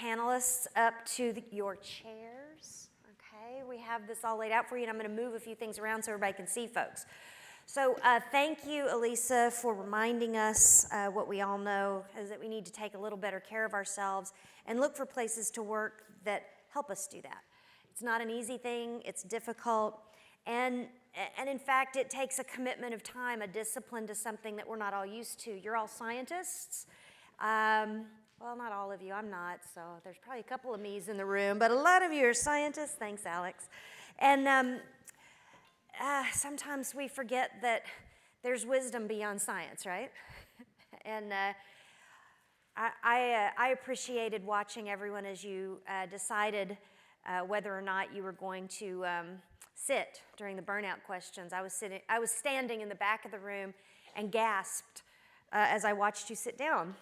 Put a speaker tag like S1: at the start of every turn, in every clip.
S1: panelists up to your chairs. Okay, we have this all laid out for you, and I'm going to move a few things around so everybody can see folks. So thank you, Elisa, for reminding us what we all know is that we need to take a little better care of ourselves and look for places to work that help us do that. It's not an easy thing, it's difficult, and in fact, it takes a commitment of time, a discipline to something that we're not all used to. You're all scientists. Well, not all of you, I'm not, so there's probably a couple of me's in the room, but a lot of you are scientists. Thanks, Alex. And sometimes we forget that there's wisdom beyond science, right? And I appreciated watching everyone as you decided whether or not you were going to sit during the burnout questions. I was standing in the back of the room and gasped as I watched you sit down.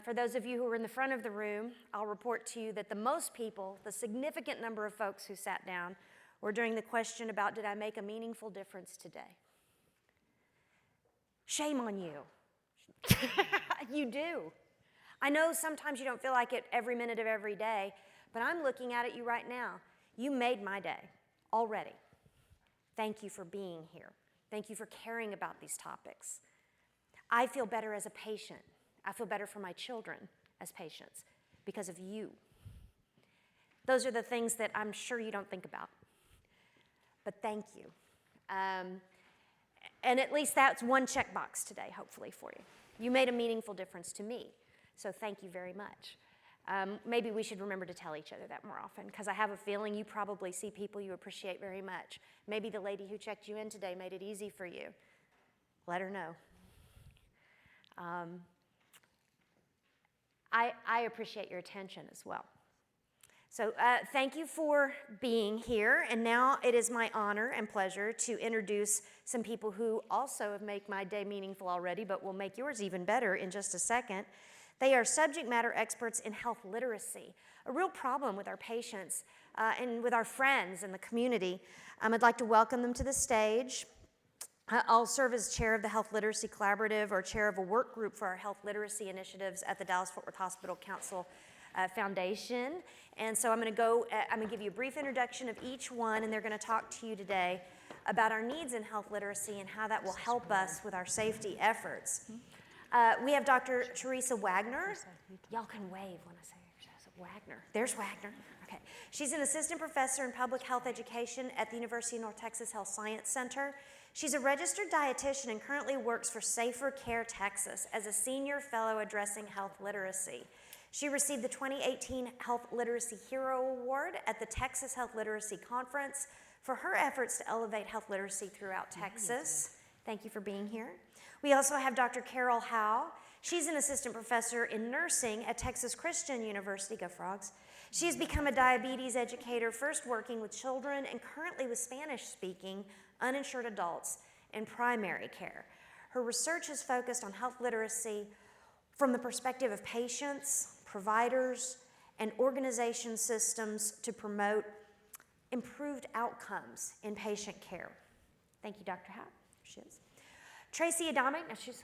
S1: For those of you who were in the front of the room, I'll report to you that the significant number of folks who sat down were during the question about, did I make a meaningful difference today? Shame on you. You do. I know sometimes you don't feel like it every minute of every day, but I'm looking at you right now. You made my day already. Thank you for being here. Thank you for caring about these topics. I feel better as a patient. I feel better for my children as patients because of you. Those are the things that I'm sure you don't think about. But thank you. And at least that's one checkbox today, hopefully, for you. You made a meaningful difference to me, so thank you very much. Maybe we should remember to tell each other that more often, because I have a feeling you probably see people you appreciate very much. Maybe the lady who checked you in today made it easy for you. Let her know. I appreciate your attention as well. So thank you for being here, and now it is my honor and pleasure to introduce some people who also have made my day meaningful already, but will make yours even better in just a second. They are subject matter experts in health literacy, a real problem with our patients and with our friends in the community. I'd like to welcome them to the stage. I'll serve as chair of the Health Literacy Collaborative or chair of a work group for our health literacy initiatives at the Dallas-Fort Worth Hospital Council Foundation. And so I'm going to give you a brief introduction of each one, and they're going to talk to you today about our needs in health literacy and how that will help us with our safety efforts. We have Dr. Teresa Wagner. Y'all can wave when I say Wagner. There's Wagner. Okay. She's an assistant professor in public health education at the University of North Texas Health Science Center. She's a registered dietitian and currently works for Safer Care Texas as a senior fellow addressing health literacy. She received the 2018 Health Literacy Hero Award at the Texas Health Literacy Conference for her efforts to elevate health literacy throughout Texas. Thank you for being here. We also have Dr. Carol Howe. She's an assistant professor in nursing at Texas Christian University. Go Frogs. She has become a diabetes educator, first working with children and currently with Spanish-speaking uninsured adults in primary care. Her research is focused on health literacy from the perspective of patients, providers, and organization systems to promote improved outcomes in patient care. Thank you, Dr. Howe. There she is. Tracy Adame, now she's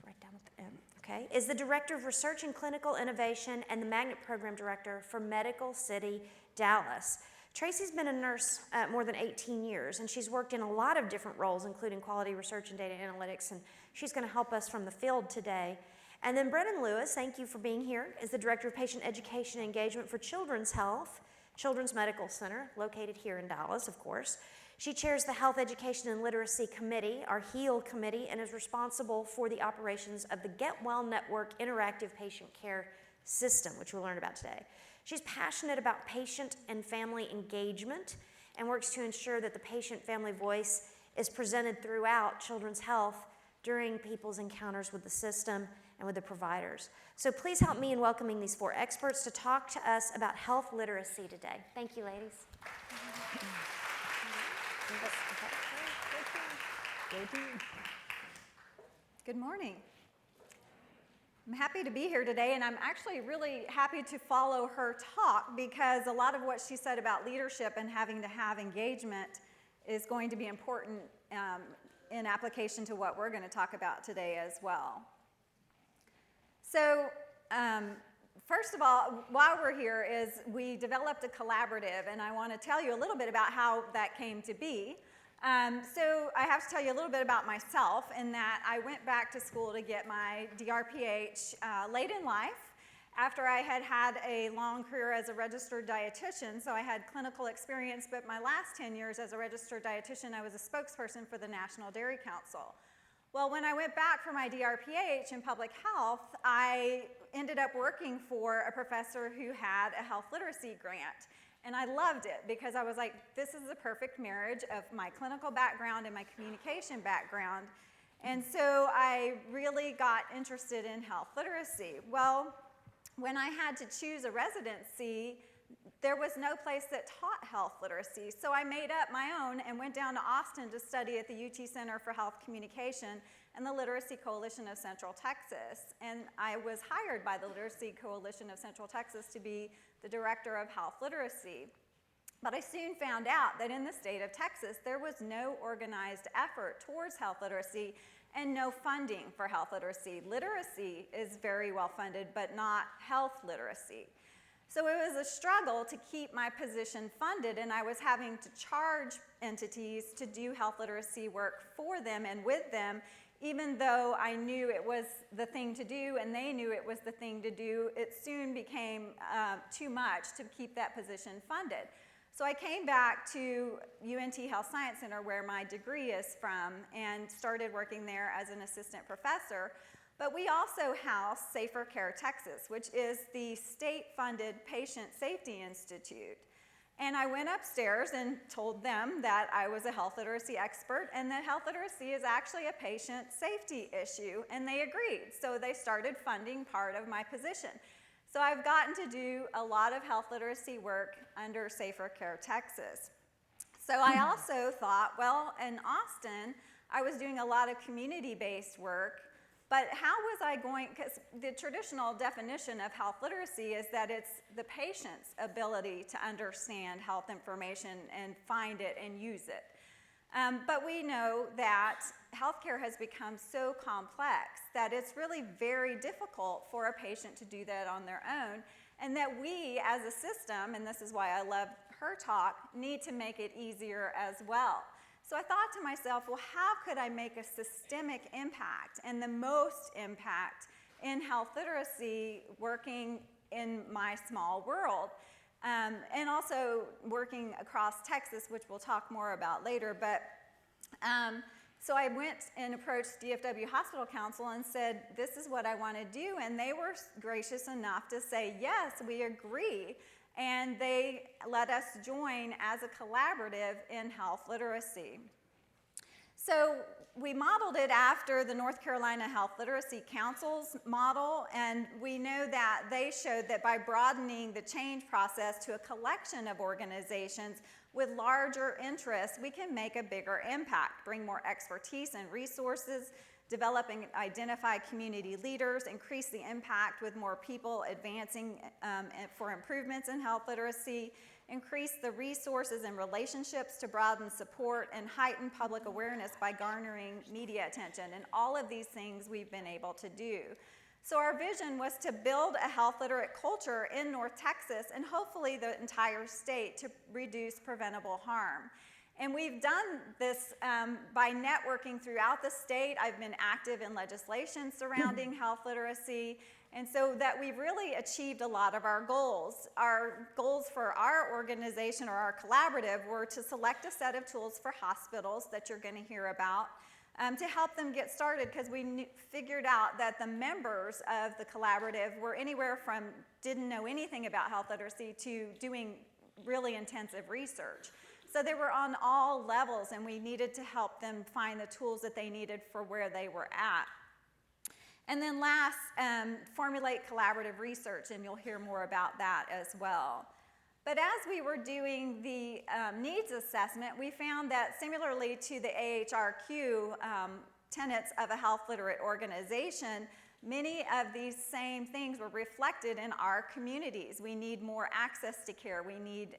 S1: right down at the end, okay, is the Director of Research and Clinical Innovation and the Magnet Program Director for Medical City, Dallas. Tracy's been a nurse more than 18 years, and she's worked in a lot of different roles, including quality research and data analytics, and she's going to help us from the field today. And then Brennan Lewis, thank you for being here, is the Director of Patient Education and Engagement for Children's Health, Children's Medical Center, located here in Dallas, of course. She chairs the Health Education and Literacy Committee, our HEAL committee, and is responsible for the operations of the Get Well Network Interactive Patient Care System, which we'll learn about today. She's passionate about patient and family engagement and works to ensure that the patient-family voice is presented throughout children's health during people's encounters with the system and with the providers. So please help me in welcoming these four experts to talk to us about health literacy today. Thank you, ladies.
S2: Good morning. I'm happy to be here today, and I'm actually really happy to follow her talk because a lot of what she said about leadership and having to have engagement is going to be important in application to what we're going to talk about today as well. So First of all, while we're here, is we developed a collaborative, and I want to tell you a little bit about how that came to be. So I have to tell you a little bit about myself in that I went back to school to get my DRPH late in life after I had had a long career as a registered dietitian. So I had clinical experience, but my last 10 years as a registered dietitian, I was a spokesperson for the National Dairy Council. Well, when I went back for my DRPH in public health, I ended up working for a professor who had a health literacy grant. And I loved it because I was like, this is the perfect marriage of my clinical background and my communication background. And so I really got interested in health literacy. Well, when I had to choose a residency, there was no place that taught health literacy. So I made up my own and went down to Austin to study at the UT Center for Health Communication and the Literacy Coalition of Central Texas. And I was hired by the Literacy Coalition of Central Texas to be the director of health literacy. But I soon found out that in the state of Texas, there was no organized effort towards health literacy and no funding for health literacy. Literacy is very well funded, but not health literacy. So it was a struggle to keep my position funded, and I was having to charge entities to do health literacy work for them and with them, even though I knew it was the thing to do and they knew it was the thing to do. It soon became too much to keep that position funded. So I came back to UNT Health Science Center, where my degree is from, and started working there as an assistant professor. But we also house Safer Care Texas, which is the state-funded Patient Safety Institute. And I went upstairs and told them that I was a health literacy expert and that health literacy is actually a patient safety issue, and they agreed. So they started funding part of my position. So I've gotten to do a lot of health literacy work under Safer Care Texas. So I also thought, well, in Austin, I was doing a lot of community-based work. But how was I going, because the traditional definition of health literacy is that it's the patient's ability to understand health information and find it and use it. But we know that healthcare has become so complex that it's really very difficult for a patient to do that on their own, and that we as a system, and this is why I love her talk, need to make it easier as well. So I thought to myself, well, how could I make a systemic impact and the most impact in health literacy working in my small world? And also working across Texas, which we'll talk more about later. But so I went and approached DFW Hospital Council and said, this is what I want to do. And they were gracious enough to say, yes, we agree. And they let us join as a collaborative in health literacy. So we modeled it after the North Carolina Health Literacy Council's model, and we know that they showed that by broadening the change process to a collection of organizations with larger interests, we can make a bigger impact, bring more expertise and resources, develop and identify community leaders, increase the impact with more people advancing for improvements in health literacy, increase the resources and relationships to broaden support, and heighten public awareness by garnering media attention. And all of these things we've been able to do. So our vision was to build a health literate culture in North Texas and hopefully the entire state to reduce preventable harm. And we've done this by networking throughout the state. I've been active in legislation surrounding health literacy, and so that we've really achieved a lot of our goals. Our goals for our organization or our collaborative were to select a set of tools for hospitals that you're going to hear about to help them get started, because we figured out that the members of the collaborative were anywhere from didn't know anything about health literacy to doing really intensive research. So they were on all levels, and we needed to help them find the tools that they needed for where they were at. And then last, formulate collaborative research, and you'll hear more about that as well. But as we were doing the needs assessment, we found that similarly to the AHRQ tenets of a health literate organization, many of these same things were reflected in our communities. We need more access to care. We need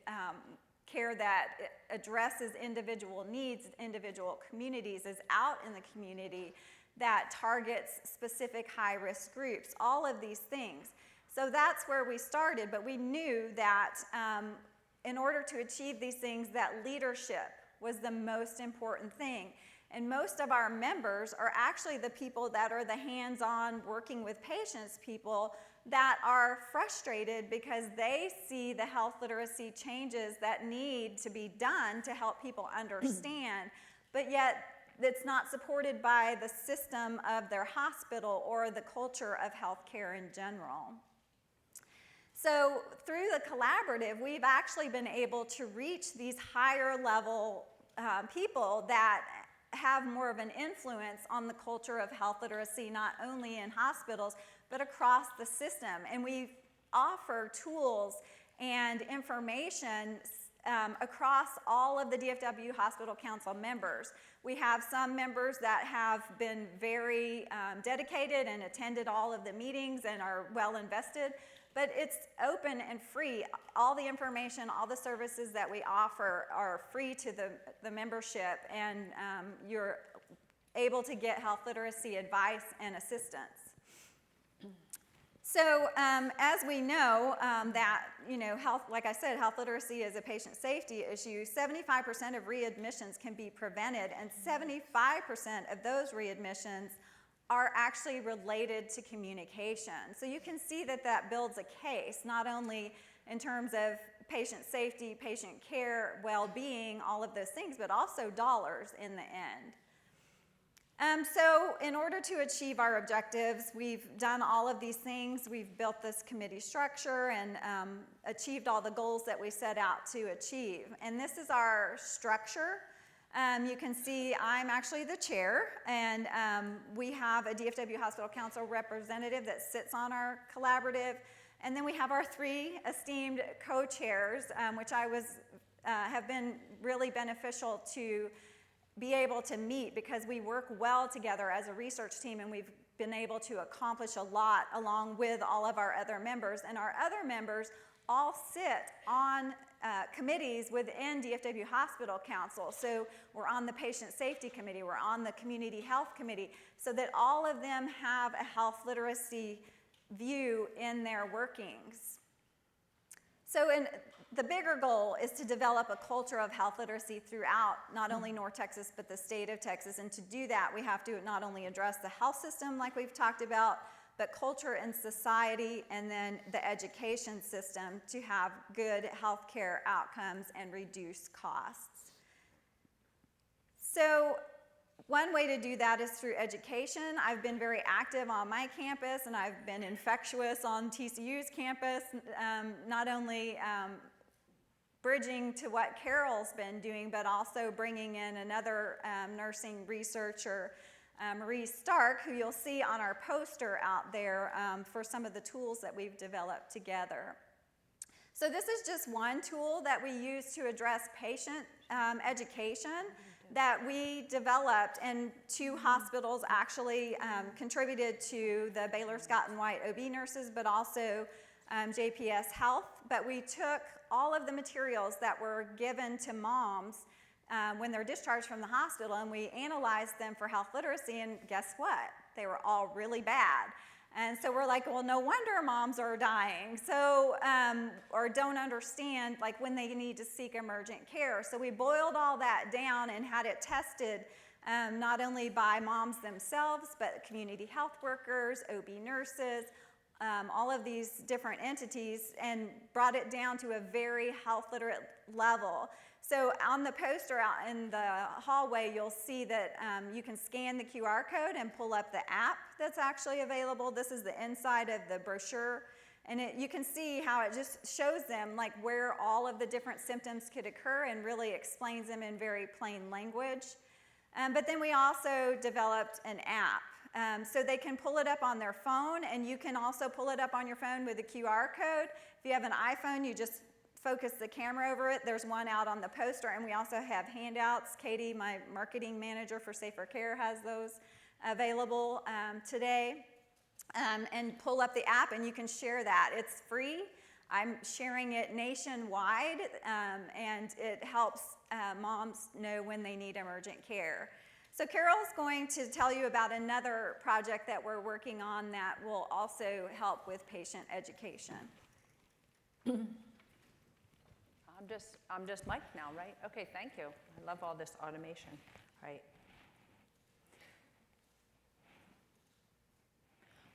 S2: care that addresses individual needs, individual communities, is out in the community, that targets specific high-risk groups, all of these things. So that's where we started, but we knew that in order to achieve these things, that leadership was the most important thing. And most of our members are actually the people that are the hands-on working with patients people that are frustrated because they see the health literacy changes that need to be done to help people understand, but yet it's not supported by the system of their hospital or the culture of healthcare in general. So through the collaborative, we've actually been able to reach these higher level people that have more of an influence on the culture of health literacy, not only in hospitals, but across the system. And we offer tools and information across all of the DFW Hospital Council members. We have some members that have been very dedicated and attended all of the meetings and are well invested, but it's open and free. All the information, all the services that we offer are free to the membership, and you're able to get health literacy advice and assistance. So as we know that, health, like I said, health literacy is a patient safety issue. 75% of readmissions can be prevented, and 75% of those readmissions are actually related to communication. So you can see that that builds a case, not only in terms of patient safety, patient care, well-being, all of those things, but also dollars in the end. So in order to achieve our objectives, we've done all of these things. We've built this committee structure and achieved all the goals that we set out to achieve. And this is our structure. You can see I'm actually the chair, and we have a DFW Hospital Council representative that sits on our collaborative. And then we have our three esteemed co-chairs, which have been really beneficial to be able to meet because we work well together as a research team, and we've been able to accomplish a lot along with all of our other members. And our other members all sit on committees within DFW Hospital Council. So we're on the Patient Safety Committee, we're on the Community Health Committee, so that all of them have a health literacy view in their workings. So the bigger goal is to develop a culture of health literacy throughout not only North Texas, but the state of Texas. And to do that, we have to not only address the health system like we've talked about, but culture and society, and then the education system to have good healthcare outcomes and reduce costs. So one way to do that is through education. I've been very active on my campus, and I've been infectious on TCU's campus, not only bridging to what Carol's been doing, but also bringing in another nursing researcher, Marie Stark, who you'll see on our poster out there for some of the tools that we've developed together. So this is just one tool that we use to address patient education that we developed, and two hospitals actually contributed to the Baylor Scott and White OB nurses, but also JPS Health. But we took all of the materials that were given to moms when they're discharged from the hospital, and we analyzed them for health literacy, and guess what? They were all really bad. And so we're like, well, no wonder moms are dying, so, or don't understand like when they need to seek emergent care. So we boiled all that down and had it tested not only by moms themselves, but community health workers, OB nurses, all of these different entities, and brought it down to a very health literate level. So on the poster out in the hallway, you'll see that you can scan the QR code and pull up the app that's actually available. This is the inside of the brochure, and you can see how it just shows them like where all of the different symptoms could occur and really explains them in very plain language. But then we also developed an app. So they can pull it up on their phone, and you can also pull it up on your phone with a QR code. If you have an iPhone, you just focus the camera over it. There's one out on the poster, and we also have handouts. Katie, my marketing manager for Safer Care, has those available today. And pull up the app, and you can share that. It's free. I'm sharing it nationwide, and it helps moms know when they need emergent care. So Carol's going to tell you about another project that we're working on that will also help with patient education.
S3: I'm just mic'd now, right? Okay, thank you. I love all this automation, right?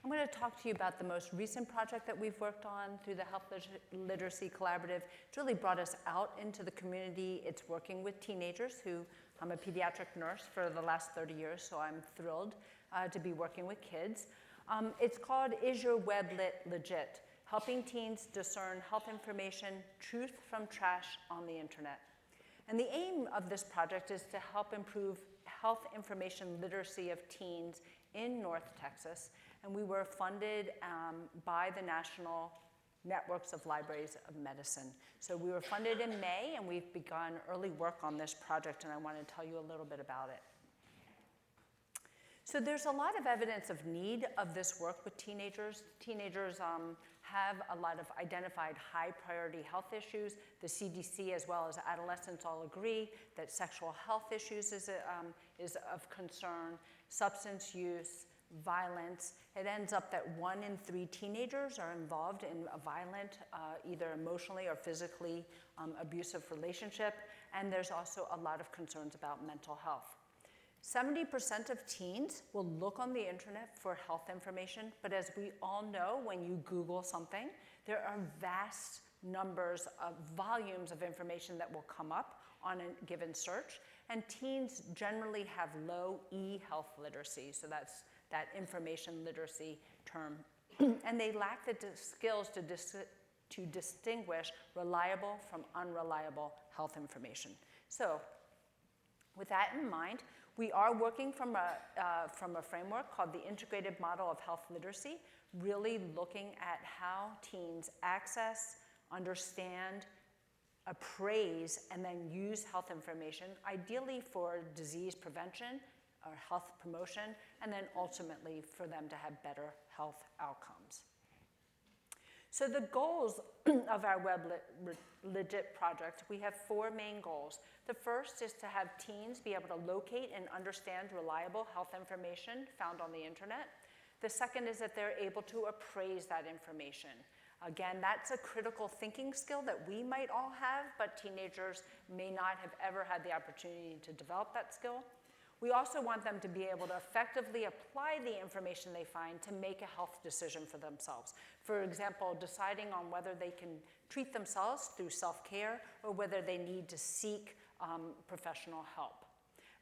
S3: I'm going to talk to you about the most recent project that we've worked on through the Health Literacy Collaborative. It's really brought us out into the community. It's working with teenagers who, I'm a pediatric nurse for the last 30 years, so I'm thrilled to be working with kids. It's called Is Your Web Lit Legit? Helping teens discern health information, truth from trash on the internet. And the aim of this project is to help improve health information literacy of teens in North Texas. And we were funded by the National Networks of Libraries of Medicine. So we were funded in May, and we've begun early work on this project, and I want to tell you a little bit about it. So there's a lot of evidence of need of this work with teenagers. Teenagers have a lot of identified high priority health issues. The CDC as well as adolescents all agree that sexual health issues is of concern, substance use, violence. It ends up that 1 in 3 teenagers are involved in a violent, either emotionally or physically abusive relationship, and there's also a lot of concerns about mental health. 70% of teens will look on the internet for health information, but as we all know, when you Google something, there are vast numbers of volumes of information that will come up on a given search, and teens generally have low e-health literacy, so that's that information literacy term, and they lack the skills to distinguish reliable from unreliable health information. So with that in mind, we are working from a framework called the Integrated Model of Health Literacy, really looking at how teens access, understand, appraise, and then use health information, ideally for disease prevention or health promotion, and then ultimately for them to have better health outcomes. So the goals of our Web Legit project, we have 4 main goals. The first is to have teens be able to locate and understand reliable health information found on the internet. The second is that they're able to appraise that information. Again, that's a critical thinking skill that we might all have, but teenagers may not have ever had the opportunity to develop that skill. We also want them to be able to effectively apply the information they find to make a health decision for themselves. For example, deciding on whether they can treat themselves through self-care or whether they need to seek professional help.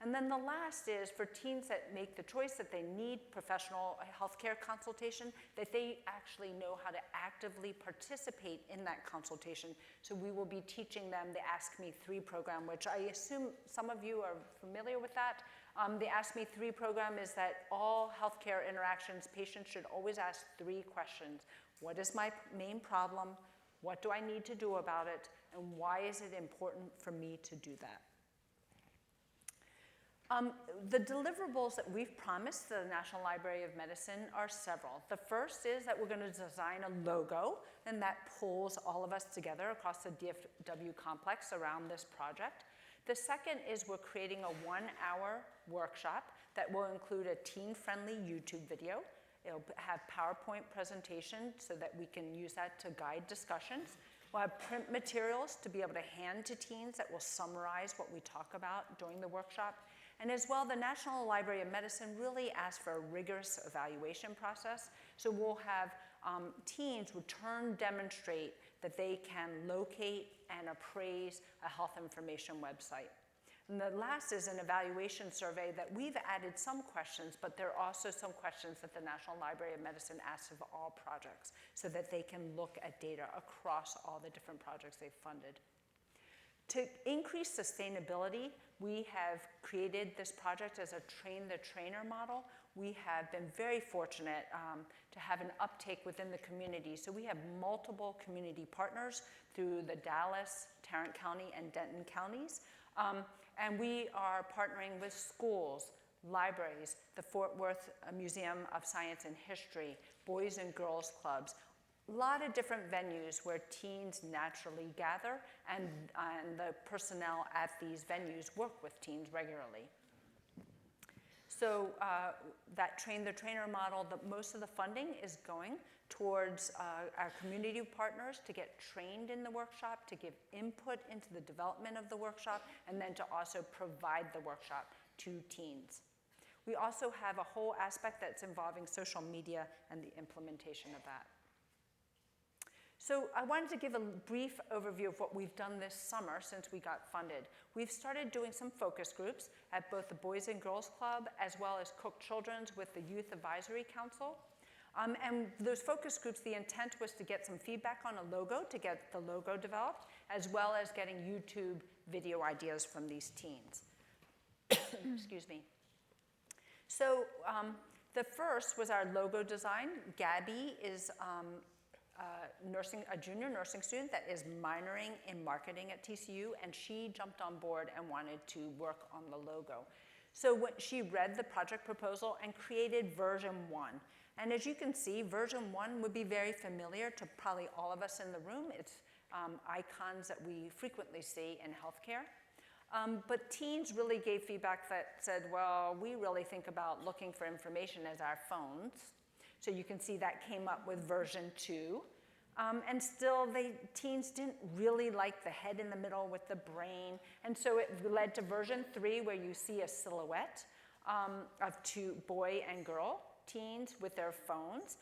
S3: And then the last is for teens that make the choice that they need professional healthcare consultation, that they actually know how to actively participate in that consultation. So we will be teaching them the Ask Me 3 program, which I assume some of you are familiar with that. The Ask Me 3 program is that all healthcare interactions, patients should always ask 3 questions. What is my main problem? What do I need to do about it? And why is it important for me to do that? The deliverables that we've promised the National Library of Medicine are several. The first is that we're going to design a logo, and that pulls all of us together across the DFW complex around this project. The second is we're creating a 1-hour workshop that will include a teen-friendly YouTube video. It'll have PowerPoint presentation so that we can use that to guide discussions. We'll have print materials to be able to hand to teens that will summarize what we talk about during the workshop. And as well, the National Library of Medicine really asks for a rigorous evaluation process. So we'll have teens return demonstrate that they can locate and appraise a health information website. And the last is an evaluation survey that we've added some questions, but there are also some questions that the National Library of Medicine asks of all projects so that they can look at data across all the different projects they've funded. To increase sustainability, we have created this project as a train-the-trainer model. We have been very fortunate to have an uptake within the community. So we have multiple community partners through the Dallas, Tarrant County, and Denton counties. And we are partnering with schools, libraries, the Fort Worth Museum of Science and History, Boys and Girls Clubs, a lot of different venues where teens naturally gather, and the personnel at these venues work with teens regularly. So that train the trainer model, most of the funding is going towards our community partners to get trained in the workshop, to give input into the development of the workshop, and then to also provide the workshop to teens. We also have a whole aspect that's involving social media and the implementation of that. So I wanted to give a brief overview of what we've done this summer since we got funded. We've started doing some focus groups at both the Boys and Girls Club as well as Cook Children's with the Youth Advisory Council. And those focus groups, the intent was to get some feedback on a logo, to get the logo developed, as well as getting YouTube video ideas from these teens. Excuse me. So the first was our logo design. Gabby is a junior nursing student that is minoring in marketing at TCU, and she jumped on board and wanted to work on the logo. So when she read the project proposal and created version 1. And as you can see, version 1 would be very familiar to probably all of us in the room. It's icons that we frequently see in healthcare. But teens really gave feedback that said, well, we really think about looking for information as our phones. So you can see that came up with version 2. And still, teens didn't really like the head in the middle with the brain. And so it led to version 3, where you see a silhouette of two boy and girl teens with their phones.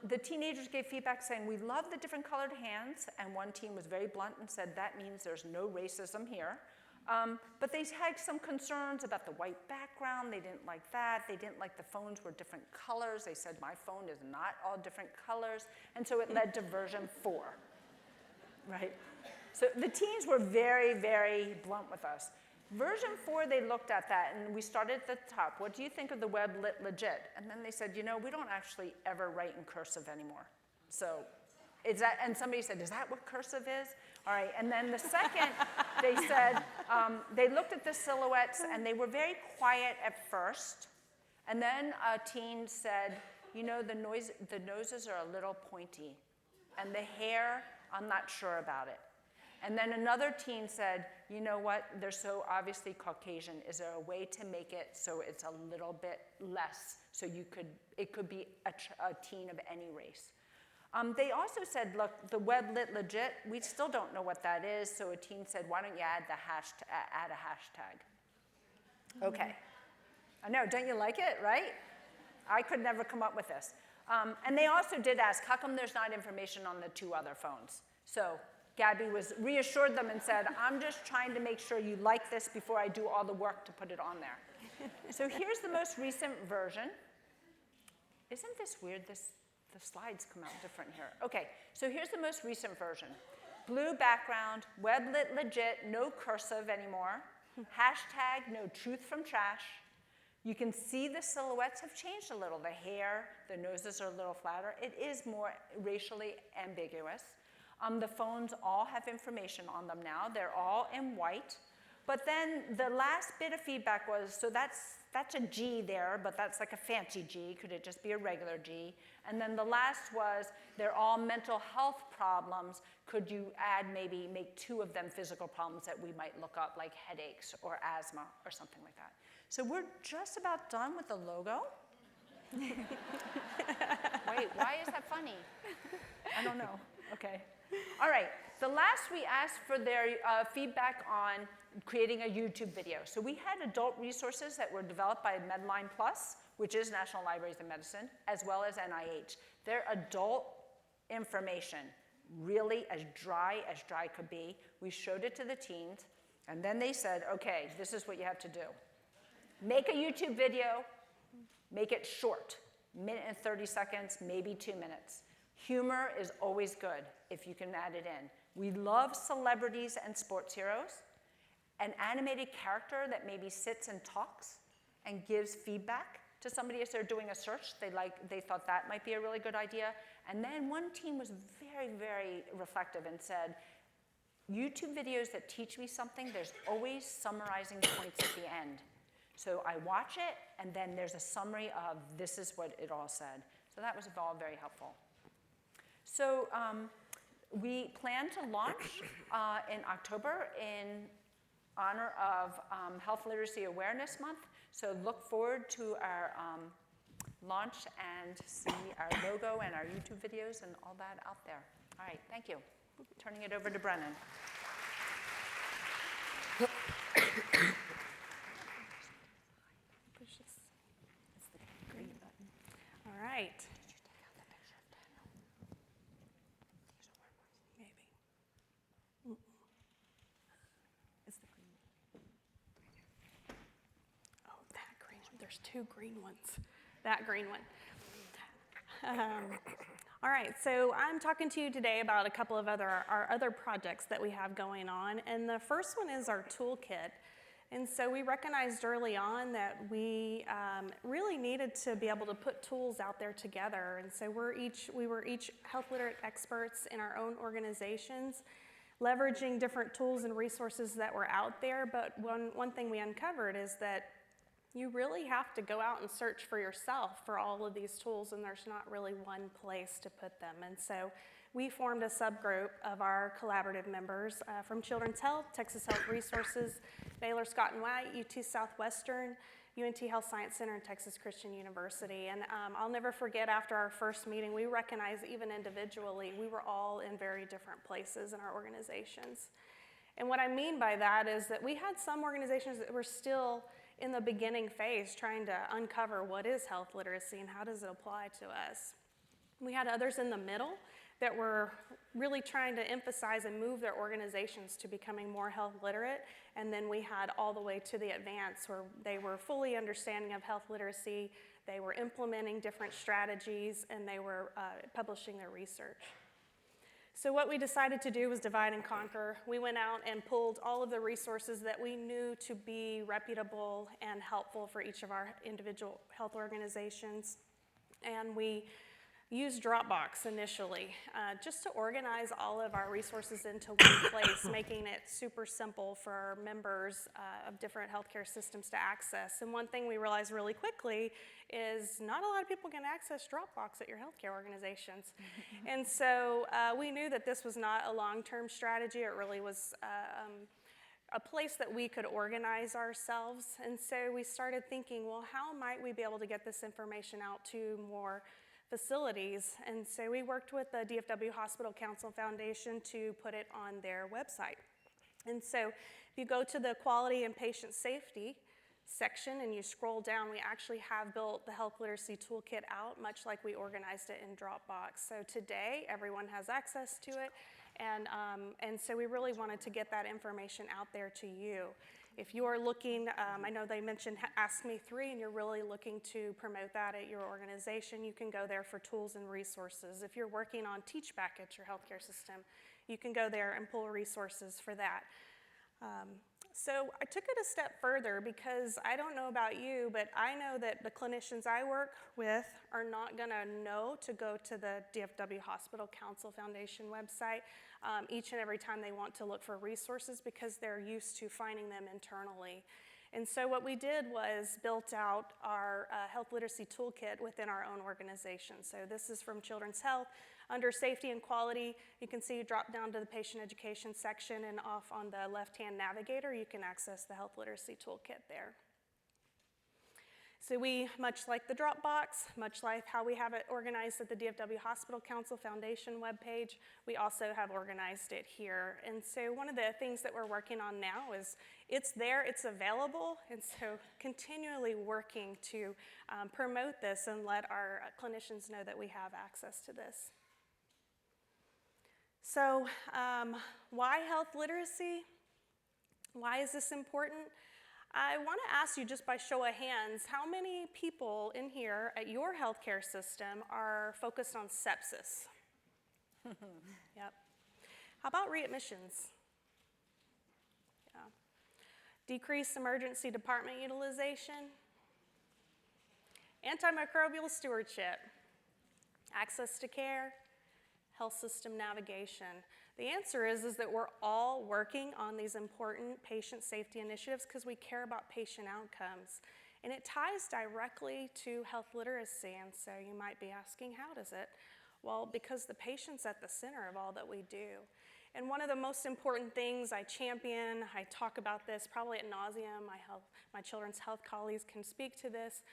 S3: The teenagers gave feedback saying, we love the different colored hands. And one teen was very blunt and said, that means there's no racism here. But they had some concerns about the white background. They didn't like that. They didn't like the phones were different colors. They said, my phone is not all different colors. And so it led to version 4, right? So the teens were very, very blunt with us. Version 4, they looked at that, and we started at the top. What do you think of the web lit legit? And then they said, you know, we don't actually ever write in cursive anymore. So is that, and somebody said, is that what cursive is? All right, and then the second, they said, they looked at the silhouettes, and they were very quiet at first. And then a teen said, you know, the noses are a little pointy, and the hair, I'm not sure about it. And then another teen said, you know what, they're so obviously Caucasian. Is there a way to make it so it's a little bit less, so it could be a teen of any race? They also said, look, the web lit legit, we still don't know what that is, so a teen said, why don't you add a hashtag? Okay. I know, don't you like it, right? I could never come up with this. And they also did ask, how come there's not information on the 2 other phones? So Gabby reassured them and said, I'm just trying to make sure you like this before I do all the work to put it on there. So here's the most recent version. Isn't this weird? The slides come out different here. Okay, so here's the most recent version. Blue background, web lit legit, no cursive anymore. Hashtag no truth from trash. You can see the silhouettes have changed a little. The hair, the noses are a little flatter. It is more racially ambiguous. The phones all have information on them now. They're all in white. But then the last bit of feedback was, so that's a G there, but that's like a fancy G. Could it just be a regular G? And then the last was, they're all mental health problems. Could you make 2 of them physical problems that we might look up, like headaches or asthma or something like that? So we're just about done with the logo. Wait, why is that funny? I don't know. Okay. All right. The last we asked for their feedback on creating a YouTube video. So we had adult resources that were developed by Medline Plus, which is National Libraries of Medicine, as well as NIH. They're adult information, really as dry could be. We showed it to the teens, and then they said, okay, this is what you have to do. Make a YouTube video, make it short, 1 minute and 30 seconds, maybe 2 minutes. Humor is always good if you can add it in. We love celebrities and sports heroes. An animated character that maybe sits and talks and gives feedback to somebody as they're doing a search. They thought that might be a really good idea. And then one team was very, very reflective and said, YouTube videos that teach me something, there's always summarizing points at the end. So I watch it, and then there's a summary of this is what it all said. So that was all very helpful. So we plan to launch in October in honor of Health Literacy Awareness Month. So look forward to our launch and see our logo and our YouTube videos and all that out there. All right, thank you. Turning it over to Brennan.
S4: Push this. It's the green button. All right. Maybe. It's the green one. Oh, that green one. There's two green ones. That green one. All right, so I'm talking to you today about a couple of our other projects that we have going on, and the first one is our toolkit. And so we recognized early on that we really needed to be able to put tools out there together, and so we were each health literate experts in our own organizations, leveraging different tools and resources that were out there. But one thing we uncovered is that you really have to go out and search for yourself for all of these tools, and there's not really one place to put them. And so we formed a subgroup of our collaborative members from Children's Health, Texas Health Resources, Baylor Scott and White, UT Southwestern, UNT Health Science Center, and Texas Christian University. And I'll never forget, after our first meeting, we recognized even individually, we were all in very different places in our organizations. And what I mean by that is that we had some organizations that were still in the beginning phase trying to uncover what is health literacy and how does it apply to us. We had others in the middle that were really trying to emphasize and move their organizations to becoming more health literate. And then we had all the way to the advanced, where they were fully understanding of health literacy, they were implementing different strategies, and they were publishing their research. So what we decided to do was divide and conquer. We went out and pulled all of the resources that we knew to be reputable and helpful for each of our individual health organizations. And we used Dropbox initially, just to organize all of our resources into one place, making it super simple for our members of different healthcare systems to access. And one thing we realized really quickly is not a lot of people can access Dropbox at your healthcare organizations. And so we knew that this was not a long-term strategy. It really was a place that we could organize ourselves. And so we started thinking, well, how might we be able to get this information out to more facilities? And so we worked with the DFW Hospital Council Foundation to put it on their website. And so if you go to the quality and patient safety section and you scroll down, we actually have built the health literacy toolkit out, much like we organized it in Dropbox. So today, everyone has access to it, and so we really wanted to get that information out there to you. If you're looking, I know they mentioned Ask Me 3, and you're really looking to promote that at your organization, you can go there for tools and resources. If you're working on Teach Back at your healthcare system, you can go there and pull resources for that. So I took it a step further because I don't know about you, but I know that the clinicians I work with are not going to know to go to the DFW Hospital Council Foundation website each and every time they want to look for resources because they're used to finding them internally. And so what we did was built out our health literacy toolkit within our own organization. So this is from Children's Health. Under safety and quality, you can see you drop down to the patient education section, and off on the left-hand navigator, you can access the health literacy toolkit there. So we, much like the Dropbox, much like how we have it organized at the DFW Hospital Council Foundation webpage, we also have organized it here. And so one of the things that we're working on now is it's there, it's available, and so continually working to promote this and let our clinicians know that we have access to this. So why health literacy? Why is this important? I want to ask you, just by show of hands, how many people in here at your healthcare system are focused on sepsis? Yep. How about readmissions? Yeah. Decreased emergency department utilization? Antimicrobial stewardship? Access to care? Health system navigation? The answer is that we're all working on these important patient safety initiatives because we care about patient outcomes. And it ties directly to health literacy. And so you might be asking, how does it? Well, because the patient's at the center of all that we do. And one of the most important things I champion, I talk about this probably ad nauseum, my children's health colleagues can speak to this,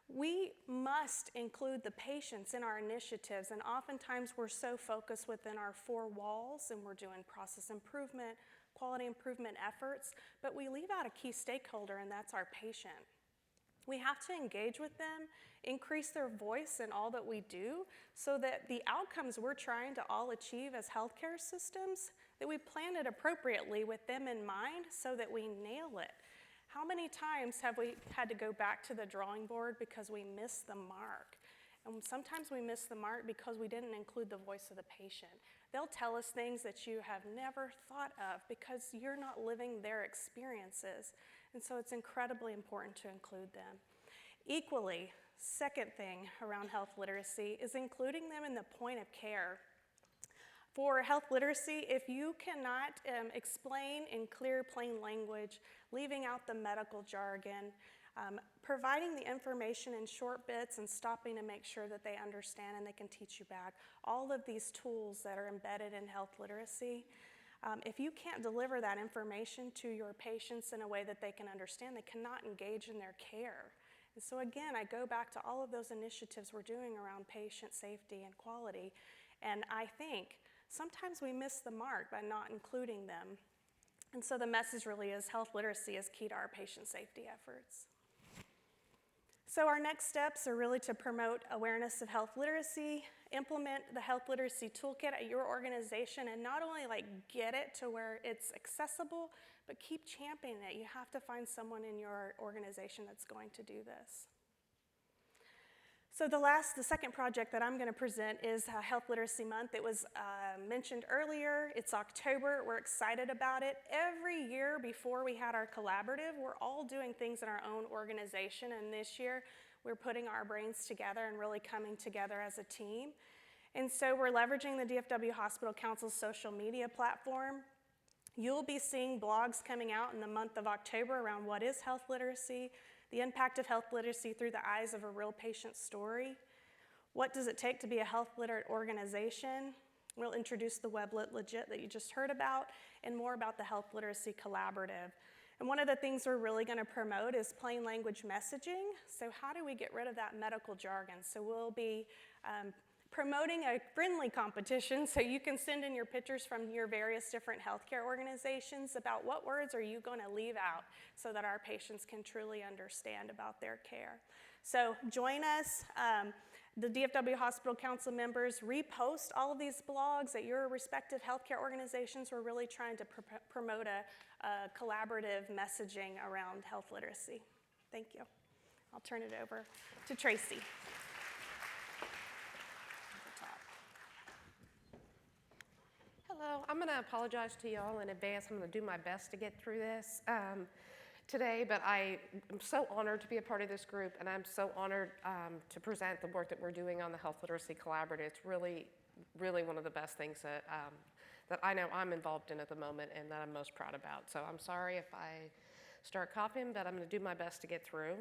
S4: we must include the patients in our initiatives, and oftentimes we're so focused within our four walls and we're doing process improvement, quality improvement efforts, but we leave out a key stakeholder, and that's our patient. We have to engage with them, increase their voice in all that we do, so that the outcomes we're trying to all achieve as healthcare systems, that we plan it appropriately with them in mind so that we nail it. How many times have we had to go back to the drawing board because we missed the mark? And sometimes we miss the mark because we didn't include the voice of the patient. They'll tell us things that you have never thought of because you're not living their experiences. And so it's incredibly important to include them. Equally, second thing around health literacy is including them in the point of care. For health literacy, if you cannot explain in clear, plain language, leaving out the medical jargon, providing the information in short bits and stopping to make sure that they understand and they can teach you back, all of these tools that are embedded in health literacy, if you can't deliver that information to your patients in a way that they can understand, they cannot engage in their care. And so again, I go back to all of those initiatives we're doing around patient safety and quality, and I think sometimes we miss the mark by not including them. And so the message really is health literacy is key to our patient safety efforts. So our next steps are really to promote awareness of health literacy, implement the health literacy toolkit at your organization, and not only get it to where it's accessible, but keep championing it. You have to find someone in your organization that's going to do this. So the second project that I'm going to present is Health Literacy Month. It was mentioned earlier. It's October. We're excited about it. Every year before we had our collaborative, we're all doing things in our own organization, and this year we're putting our brains together and really coming together as a team. And so we're leveraging the DFW Hospital Council's social media platform. You'll be seeing blogs coming out in the month of October around what is health literacy, the impact of health literacy through the eyes of a real patient story. What does it take to be a health literate organization? We'll introduce the Weblit Legit that you just heard about, and more about the Health Literacy Collaborative. And one of the things we're really going to promote is plain language messaging. So how do we get rid of that medical jargon? So we'll be promoting a friendly competition, so you can send in your pictures from your various different healthcare organizations about what words are you going to leave out so that our patients can truly understand about their care. So join us. The DFW Hospital Council members repost all of these blogs at your respective healthcare organizations. We're really trying to promote a collaborative messaging around health literacy. Thank you. I'll turn it over to Tracy.
S5: Hello, I'm going to apologize to you all in advance. I'm going to do my best to get through this today, but I am so honored to be a part of this group, and I'm so honored to present the work that we're doing on the Health Literacy Collaborative. It's really, really one of the best things that I know I'm involved in at the moment and that I'm most proud about. So I'm sorry if I start coughing, but I'm going to do my best to get through.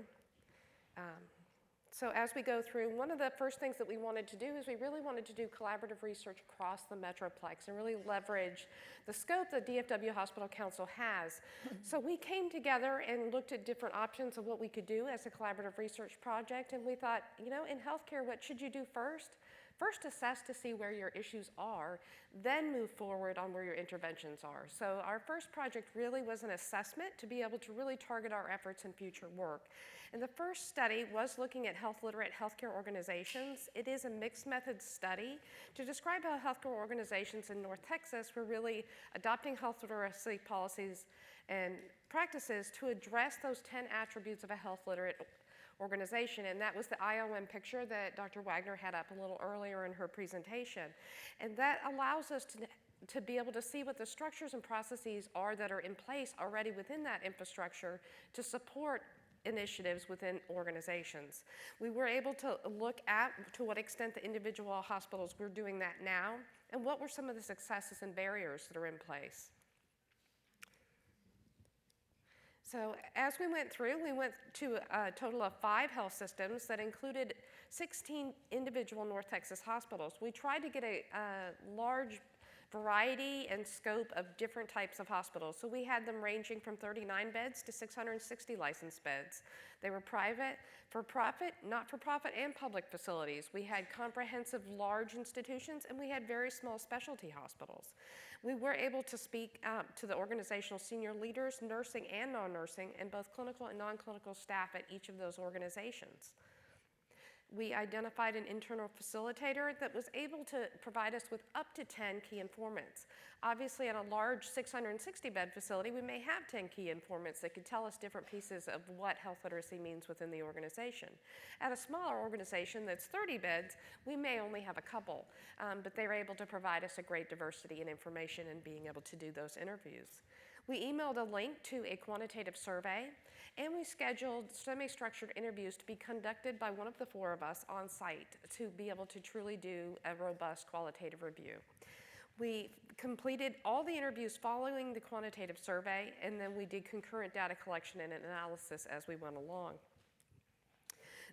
S5: So as we go through, one of the first things that we wanted to do is we really wanted to do collaborative research across the Metroplex and really leverage the scope that DFW Hospital Council has. So we came together and looked at different options of what we could do as a collaborative research project, and we thought, you know, in healthcare, what should you do first? First, assess to see where your issues are, then move forward on where your interventions are. So our first project really was an assessment to be able to really target our efforts in future work. And the first study was looking at health literate healthcare organizations. It is a mixed method study to describe how healthcare organizations in North Texas were really adopting health literacy policies and practices to address those 10 attributes of a health literate organization, and that was the IOM picture that Dr. Wagner had up a little earlier in her presentation. And that allows us to be able to see what the structures and processes are that are in place already within that infrastructure to support initiatives within organizations. We were able to look at to what extent the individual hospitals were doing that now, and what were some of the successes and barriers that are in place. So as we went through, we went to a total of 5 health systems that included 16 individual North Texas hospitals. We tried to get a large variety and scope of different types of hospitals. So we had them ranging from 39 beds to 660 licensed beds. They were private, for-profit, not-for-profit, and public facilities. We had comprehensive large institutions, and we had very small specialty hospitals. We were able to speak to the organizational senior leaders, nursing and non-nursing, and both clinical and non-clinical staff at each of those organizations. We identified an internal facilitator that was able to provide us with up to 10 key informants. Obviously, at a large 660-bed facility, we may have 10 key informants that could tell us different pieces of what health literacy means within the organization. At a smaller organization that's 30 beds, we may only have a couple, but they're able to provide us a great diversity in information and being able to do those interviews. We emailed a link to a quantitative survey, and we scheduled semi-structured interviews to be conducted by one of the four of us on site to be able to truly do a robust qualitative review. We completed all the interviews following the quantitative survey, and then we did concurrent data collection and analysis as we went along.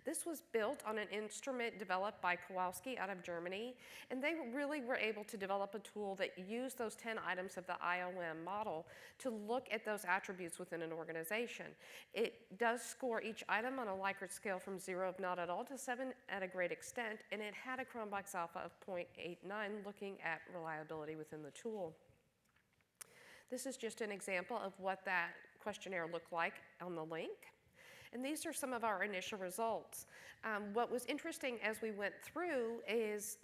S5: This was built on an instrument developed by Kowalski out of Germany, and they really were able to develop a tool that used those 10 items of the IOM model to look at those attributes within an organization. It does score each item on a Likert scale from 0 of not at all to 7 at a great extent, and it had a Cronbach's alpha of 0.89 looking at reliability within the tool. This is just an example of what that questionnaire looked like on the link. And these are some of our initial results. What was interesting as we went through is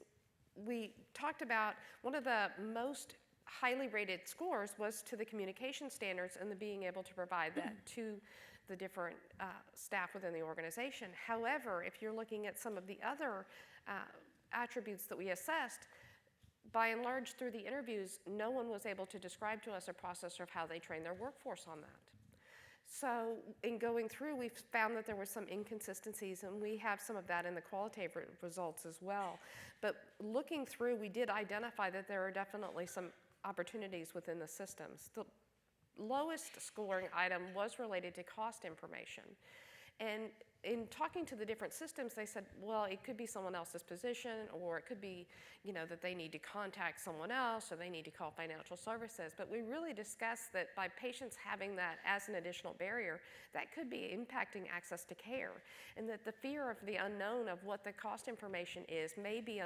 S5: we talked about one of the most highly rated scores was to the communication standards and the being able to provide that to the different staff within the organization. However, if you're looking at some of the other attributes that we assessed, by and large through the interviews, no one was able to describe to us a process of how they train their workforce on that. So in going through, we found that there were some inconsistencies, and we have some of that in the qualitative results as well. But looking through, we did identify that there are definitely some opportunities within the systems. The lowest scoring item was related to cost information. And in talking to the different systems, they said, well, it could be someone else's position, or it could be, that they need to contact someone else, or they need to call financial services. But we really discussed that by patients having that as an additional barrier, that could be impacting access to care, and that the fear of the unknown of what the cost information is may be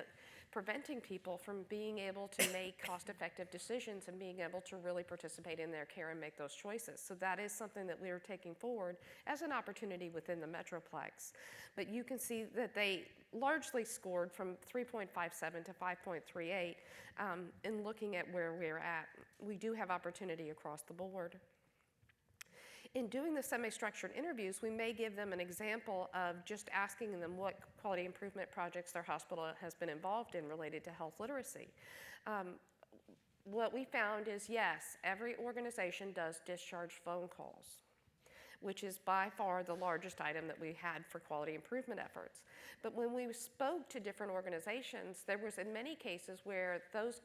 S5: preventing people from being able to make cost-effective decisions and being able to really participate in their care and make those choices. So that is something that we are taking forward as an opportunity within the Metroplex. But you can see that they largely scored from 3.57 to 5.38 in looking at where we're at. We do have opportunity across the board. In doing the semi-structured interviews, we may give them an example of just asking them what quality improvement projects their hospital has been involved in related to health literacy. What we found is, yes, every organization does discharge phone calls, which is by far the largest item that we had for quality improvement efforts. But when we spoke to different organizations, there was in many cases where those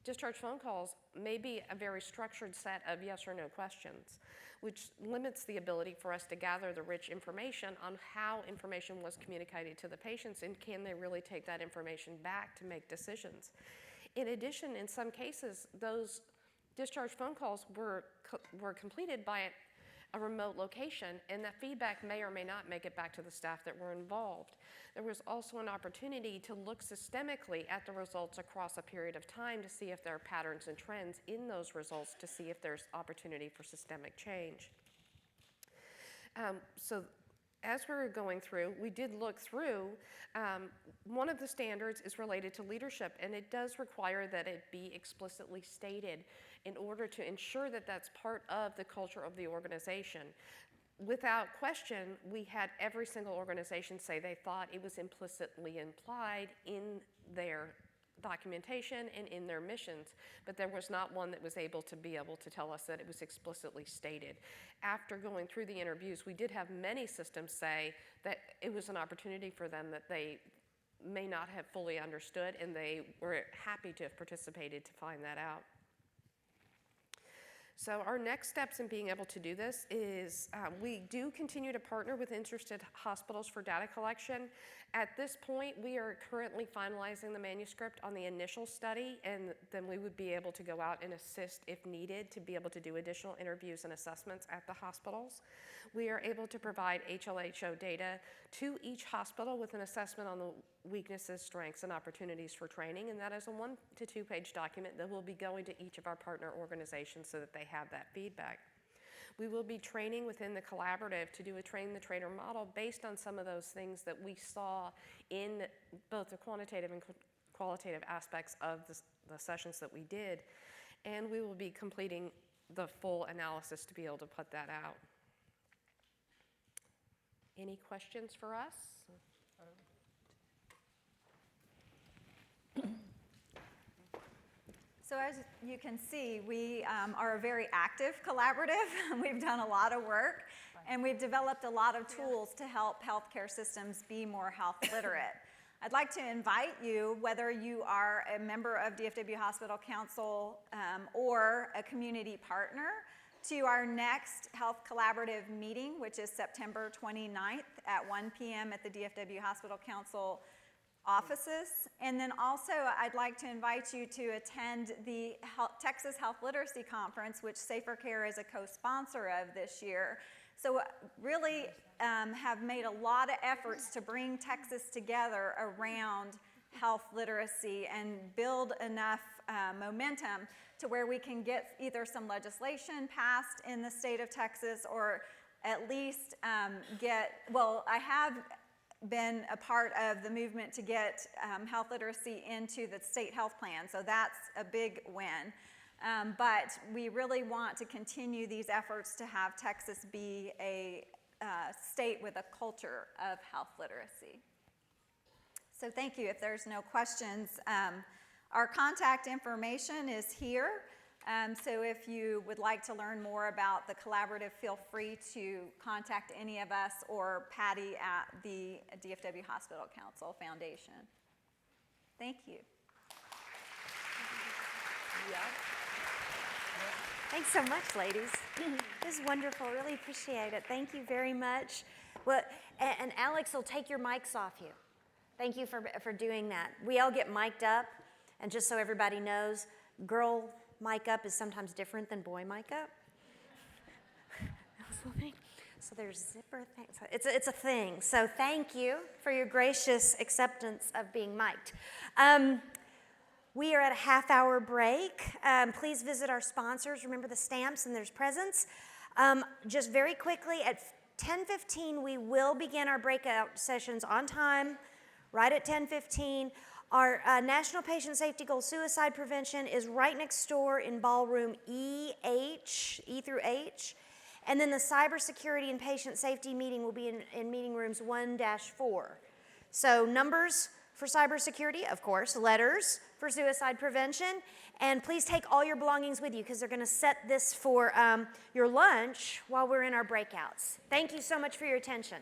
S5: discharge phone calls may be a very structured set of yes or no questions, which limits the ability for us to gather the rich information on how information was communicated to the patients and can they really take that information back to make decisions. In addition, in some cases, those discharge phone calls were completed by a remote location, and that feedback may or may not make it back to the staff that were involved. There was also an opportunity to look systemically at the results across a period of time to see if there are patterns and trends in those results to see if there's opportunity for systemic change. So as we were going through, we did look through, one of the standards is related to leadership, and it does require that it be explicitly stated in order to ensure that that's part of the culture of the organization. Without question, we had every single organization say they thought it was implicitly implied in their documentation and in their missions, but there was not one that was able to tell us that it was explicitly stated. After going through the interviews, we did have many systems say that it was an opportunity for them that they may not have fully understood, and they were happy to have participated to find that out. So our next steps in being able to do this is we do continue to partner with interested hospitals for data collection. At this point, we are currently finalizing the manuscript on the initial study, and then we would be able to go out and assist if needed to be able to do additional interviews and assessments at the hospitals. We are able to provide HLHO data to each hospital with an assessment on the weaknesses, strengths, and opportunities for training, and that is a 1 to 2 page document that will be going to each of our partner organizations so that they have that feedback. We will be training within the collaborative to do a train the trainer model based on some of those things that we saw in both the quantitative and qualitative aspects of the sessions that we did, and we will be completing the full analysis to be able to put that out. Any questions for us?
S2: So as you can see, we are a very active collaborative. We've done a lot of work, and we've developed a lot of tools to help healthcare systems be more health literate. I'd like to invite you, whether you are a member of DFW Hospital Council or a community partner, to our next Health Collaborative meeting, which is September 29th at 1 p.m. at the DFW Hospital Council offices. And then also, I'd like to invite you to attend the Texas Health Literacy Conference, which Safer Care is a co-sponsor of this year. So really have made a lot of efforts to bring Texas together around health literacy and build enough momentum to where we can get either some legislation passed in the state of Texas, or at least I have been a part of the movement to get health literacy into the state health plan, so that's a big win. But we really want to continue these efforts to have Texas be a state with a culture of health literacy. So thank you. If there's no questions, our contact information is here. So if you would like to learn more about the collaborative, feel free to contact any of us or Patty at the DFW Hospital Council Foundation. Thank you.
S1: Thanks so much, ladies. This is wonderful. Really appreciate it. Thank you very much. Well, and Alex will take your mics off you. Thank you for doing that. We all get mic'd up, and just so everybody knows, girl mic up is sometimes different than boy mic up. So there's zipper things. It's a thing. So thank you for your gracious acceptance of being mic'd. We are at a half-hour break. Please visit our sponsors. Remember the stamps, and there's presents. Just very quickly, at 10:15, we will begin our breakout sessions on time, right at 10:15. Our National Patient Safety Goal Suicide Prevention is right next door in ballroom E through H. And then the Cybersecurity and Patient Safety meeting will be in meeting rooms 1-4. So numbers for cybersecurity, of course, letters for suicide prevention, and please take all your belongings with you because they're going to set this for your lunch while we're in our breakouts. Thank you so much for your attention.